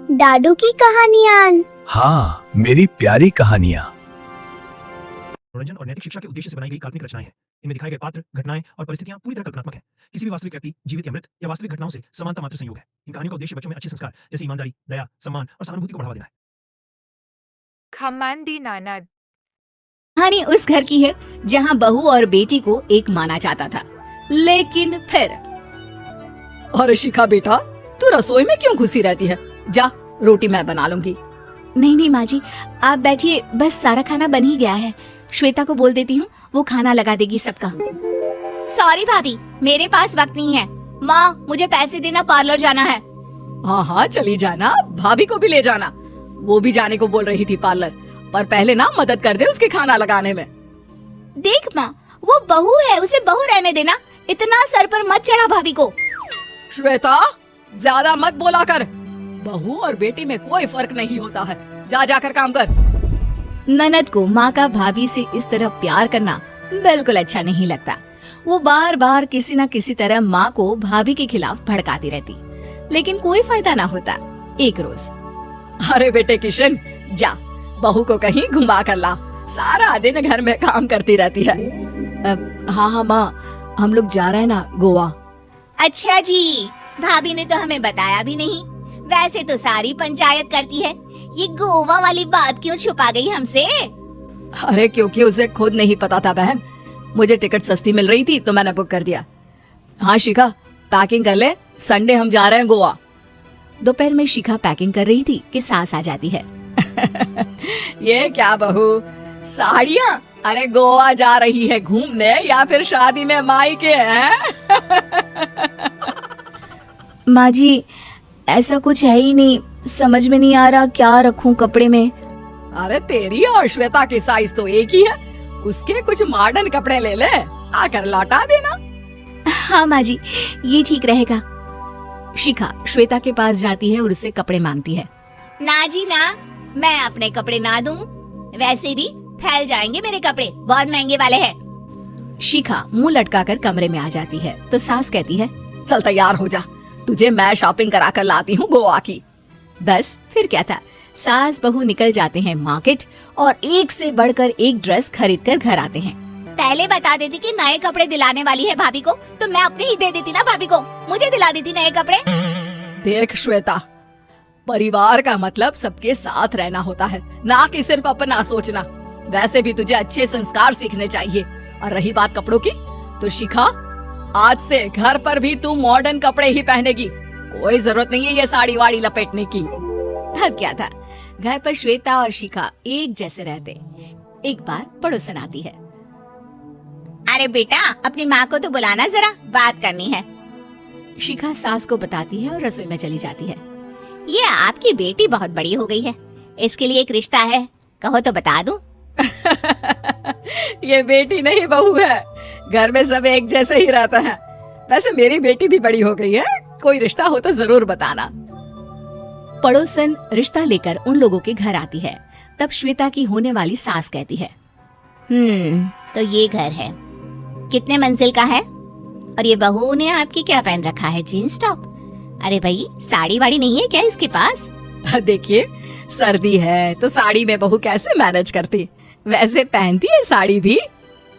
दादू की कहानियाँ। हाँ, मेरी प्यारी कहानियाँ। मनोरंजन और नैतिक शिक्षा के उद्देश्य से बनाई गई काल्पनिक रचनाएं हैं। इनमें दिखाए गए पात्र, घटनाएं और परिस्थितियां पूरी तरह कल्पनात्मक हैं। किसी भी वास्तविक व्यक्ति, जीवित या मृत, या वास्तविक घटनाओं से समानता मात्र संयोग है। इन कहानियों का उद्देश्य बच्चों में अच्छे संस्कार जैसे ईमानदारी, दया, सम्मान और सहानुभूति को बढ़ावा देना है। खम्मांदी नानद। कहानी उस घर की है जहाँ बहू और बेटी को एक माना जाता था, लेकिन फिर अरे शिखा बेटा, तू रसोई में क्यों घुसी रहती है? जा, रोटी मैं बना लूंगी। नहीं माँ जी, आप बैठिए, बस सारा खाना बन ही गया है। श्वेता को बोल देती हूँ, वो खाना लगा देगी सबका। सॉरी भाभी, मेरे पास वक्त नहीं है। माँ, मुझे पैसे देना, पार्लर जाना है। हाँ, चली जाना, भाभी को भी ले जाना। वो भी जाने को बोल रही थी पार्लर, पर पहले ना मदद कर दे उसके खाना लगाने में। देख माँ, वो बहू है, उसे बहू रहने देना। इतना सर पर मत चढ़ा भाभी को। श्वेता, ज्यादा मत बोला कर। बहू और बेटी में कोई फर्क नहीं होता है। जा जाकर काम कर। ननद को माँ का भाभी से इस तरह प्यार करना बिल्कुल अच्छा नहीं लगता। वो बार बार किसी न किसी तरह माँ को भाभी के खिलाफ भड़काती रहती, लेकिन कोई फायदा ना होता। एक रोज, अरे बेटे किशन, जा बहू को कहीं घुमा कर ला, सारा दिन घर में काम करती रहती है। हाँ माँ, हम लोग जा रहे हैं ना गोवा। अच्छा जी, भाभी ने तो हमें बताया भी नहीं। वैसे तो सारी पंचायत करती है, ये गोवा वाली बात क्यों छुपा गई हमसे? अरे क्योंकि उसे खुद नहीं पता था बहन। मुझे टिकट सस्ती मिल रही थी तो मैंने बुक कर दिया। हाँ शिखा, पैकिंग कर ले, संडे हम जा रहे हैं गोवा। दोपहर में शिखा पैकिंग कर रही थी कि सास आ जाती है। ये क्या बहू, साड़ियाँ? अरे गोवा जा रही है घूमने या फिर शादी में मायके हैं? माँ जी, ऐसा कुछ है ही नहीं, समझ में नहीं आ रहा क्या रखूं कपड़े में। अरे तेरी और श्वेता की साइज तो एक ही है, उसके कुछ मॉडर्न कपड़े ले ले, आकर लौटा देना। हाँ माँ जी, ये ठीक रहेगा। शिखा श्वेता के पास जाती है और उससे कपड़े मांगती है। ना जी ना, मैं अपने कपड़े ना दूं। वैसे भी फैल जाएंगे मेरे कपड़े, बहुत महंगे वाले हैं। शिखा मुंह लटकाकर कमरे में आ जाती है तो सास कहती है, चल तैयार हो जा, तुझे मैं शॉपिंग करा कर लाती हूँ गोवा की। बस फिर क्या था, सास बहू निकल जाते हैं मार्केट और एक से बढ़कर एक ड्रेस खरीद कर घर आते हैं। पहले बता देती कि नए कपड़े दिलाने वाली है भाभी को, तो मैं अपने ही दे देती ना भाभी को, मुझे दिला देती नए कपड़े। देख श्वेता, परिवार का मतलब सबके साथ रहना होता है, ना कि सिर्फ अपना सोचना। वैसे भी तुझे अच्छे संस्कार सीखने चाहिए। और रही बात कपड़ों की, तो शिखा, आज से घर पर भी तू मॉडर्न कपड़े ही पहनेगी। कोई जरूरत नहीं है ये साड़ी वाड़ी लपेटने की। अब क्या था, घर पर श्वेता और शिखा एक जैसे रहते। एक बार पड़ोसन आती है। अरे बेटा, अपनी माँ को तो बुलाना, जरा बात करनी है। शिखा सास को बताती है और रसोई में चली जाती है। ये आपकी बेटी बहुत बड़ी हो गई है, इसके लिए एक रिश्ता है, कहो तो बता दूं। ये बेटी नहीं बहू है, घर में सब एक जैसे ही रहता है। वैसे मेरी बेटी भी बड़ी हो गई है, कोई रिश्ता हो तो जरूर बताना। पड़ोसन रिश्ता लेकर उन लोगों के घर आती है। तब श्वेता की होने वाली सास कहती है, तो ये घर है, कितने मंजिल का है? और ये बहू ने आपकी क्या पहन रखा है, जीन्स टॉप? अरे भाई, साड़ी वाड़ी नहीं है क्या इसके पास? देखिए, सर्दी है तो साड़ी में बहू कैसे मैनेज करती, वैसे पहनती है साड़ी भी।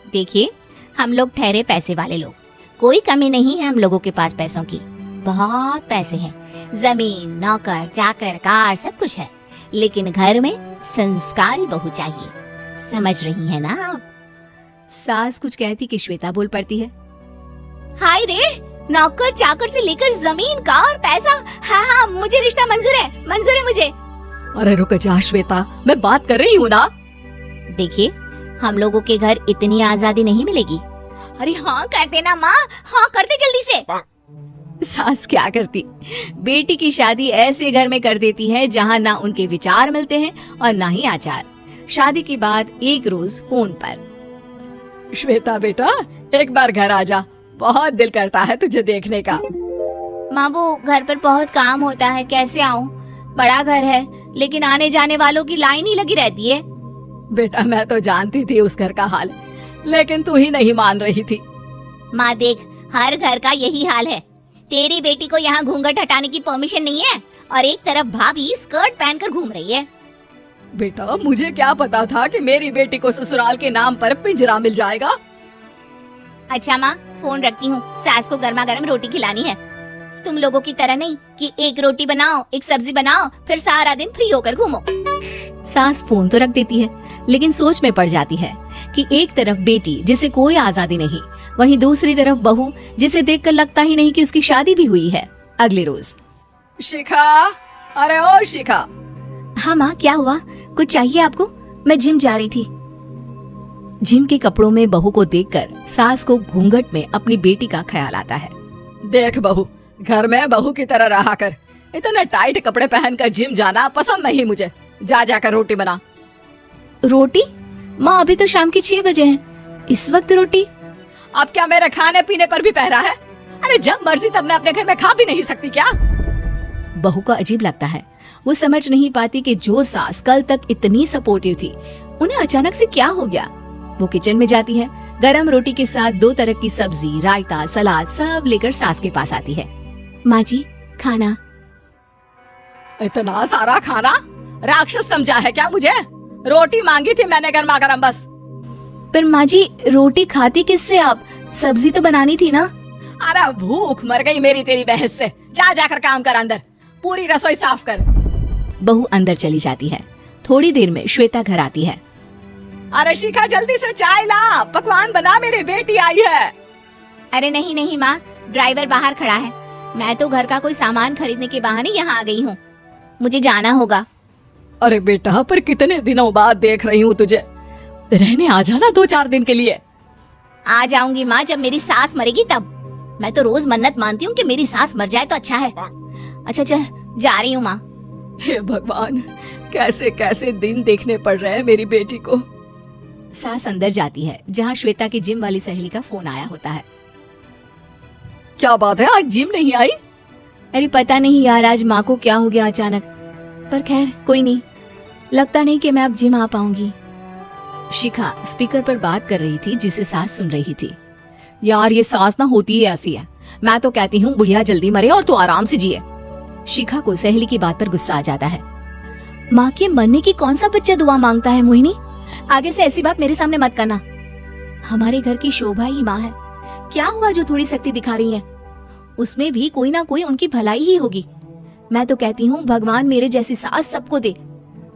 देखिए, हम लोग ठहरे पैसे वाले लोग, कोई कमी नहीं है हम लोगों के पास पैसों की, बहुत पैसे हैं, जमीन, नौकर चाकर, कार, सब कुछ है, लेकिन घर में संस्कारी बहू चाहिए। समझ रही है ना आप? सास कुछ कहती कि श्वेता बोल पड़ती है, हाय रे, नौकर चाकर से लेकर जमीन, कार, पैसा, हाँ, मुझे रिश्ता मंजूर है मुझे। अरे रुक जा श्वेता, मैं बात कर रही हूँ ना। देखिए, हम लोगों के घर इतनी आजादी नहीं मिलेगी। अरे हाँ कर देना माँ, हाँ कर दे जल्दी से। सास क्या करती, बेटी की शादी ऐसे घर में कर देती है जहाँ ना उनके विचार मिलते हैं और ना ही आचार। शादी के बाद एक रोज फोन पर, श्वेता बेटा, एक बार घर आ जा, बहुत दिल करता है तुझे देखने का। माँ, वो घर पर बहुत काम होता है, कैसे आऊँ? बड़ा घर है, लेकिन आने जाने वालों की लाइन ही लगी रहती है। बेटा, मैं तो जानती थी उस घर का हाल, लेकिन तू ही नहीं मान रही थी। माँ देख, हर घर का यही हाल है। तेरी बेटी को यहाँ घूंघट हटाने की परमिशन नहीं है और एक तरफ भाभी स्कर्ट पहनकर घूम रही है। बेटा मुझे क्या पता था कि मेरी बेटी को ससुराल के नाम पर पिंजरा मिल जाएगा। अच्छा माँ, फोन रखती हूँ, सास को गर्मा गर्म रोटी खिलानी है। तुम लोगों की तरह नहीं कि एक रोटी बनाओ, एक सब्जी बनाओ, फिर सारा दिन फ्री होकर घूमो। सास फोन तो रख देती है, लेकिन सोच में पड़ जाती है कि एक तरफ बेटी जिसे कोई आजादी नहीं, वहीं दूसरी तरफ बहू जिसे देखकर लगता ही नहीं कि उसकी शादी भी हुई है। अगले रोज, शिखा, अरे ओ शिखा। हाँ माँ, क्या हुआ? कुछ चाहिए आपको? मैं जिम जा रही थी। जिम के कपड़ों में बहू को देखकर सास को घूंघट में अपनी बेटी का ख्याल आता है। देख बहू, घर में बहू की तरह रहा कर। इतने टाइट कपड़े पहनकर जिम जाना पसंद नहीं मुझे। जा जाकर रोटी बना। रोटी? माँ अभी तो शाम के 6 बजे हैं, इस वक्त रोटी? अब क्या मेरे खाने पीने पर भी पहरा है? अरे जब मर्जी तब मैं अपने घर में खा भी नहीं सकती क्या? बहू को अजीब लगता है। वो समझ नहीं पाती कि जो सास कल तक इतनी सपोर्टिव थी, उन्हें अचानक से क्या हो गया। वो किचन में जाती है, गरम रोटी के साथ 2 तरह की सब्जी, रायता, सलाद सब लेकर सास के पास आती है। माँ जी, खाना। इतना सारा खाना? राक्षस समझा है क्या मुझे? रोटी मांगी थी मैंने गर्मा गर्म बस। पर माँ जी, रोटी खाती किससे आप? सब्जी तो बनानी थी ना। अरे भूख मर गई मेरी तेरी बहस से। जा जाकर काम कर, अंदर पूरी रसोई साफ कर। बहू अंदर चली जाती है। थोड़ी देर में श्वेता घर आती है। अरे शिखा जल्दी से चाय ला, पकवान बना, मेरी बेटी आई है। अरे नहीं नहीं माँ, ड्राइवर बाहर खड़ा है। मैं तो घर का कोई सामान खरीदने के बहाने यहाँ आ गई हूँ, मुझे जाना होगा। अरे बेटा, पर कितने दिनों बाद देख रही हूँ तुझे, रहने आ जाना 2-4 दिन के लिए। आ जाऊंगी माँ, जब मेरी सास मरेगी तब। मैं तो रोज मन्नत मानती हूँ कि मेरी सास मर जाए तो अच्छा है। अच्छा चल, जा रही हूँ माँ। हे भगवान, कैसे कैसे दिन देखने पड़ रहे हैं मेरी बेटी को। सास अंदर जाती है, जहाँ श्वेता की जिम वाली सहेली का फोन आया होता है। क्या बात है, आज जिम नहीं आई? अरे पता नहीं यार, आज माँ को क्या हो गया अचानक। पर खैर कोई नहीं, लगता नहीं कि मैं अब जिम आ पाऊंगी। शिखा स्पीकर पर बात कर रही थी, जिसे सास सुन रही थी। यार ये सास ना होती ही ऐसी है। मैं तो कहती हूँ बुढ़िया जल्दी मरे और तू आराम से जिए। शिखा को सहेली की बात पर गुस्सा आ जाता है। माँ के मरने की कौन सा बच्चा दुआ मांगता है मोहिनी? आगे से ऐसी बात मेरे सामने मत करना। हमारे घर की शोभा ही माँ है। क्या हुआ जो थोड़ी शक्ति दिखा रही है? उसमें भी कोई ना कोई उनकी भलाई ही होगी। मैं तो कहती हूँ भगवान मेरे जैसी सास सबको दे,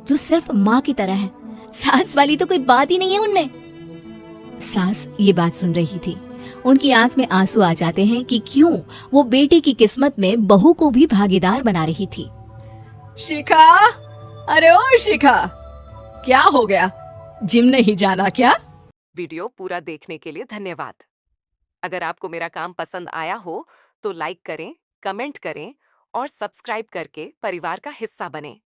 जो सिर्फ माँ की तरह है। सास वाली तो कोई बात ही नहीं है उनमें। सास ये बात सुन रही थी। उनकी आंख में आंसू आ जाते हैं कि क्यों वो बेटे की किस्मत में बहू को भी भागीदार बना रही थी। शिखा, अरे ओ शिखा, क्या हो गया? जिम नहीं जाना क्या? वीडियो पूरा देखने के लिए धन्यवाद। अगर आपको मेरा काम पसंद आया हो तो लाइक करें, कमेंट करें और सब्सक्राइब करके परिवार का हिस्सा बनें।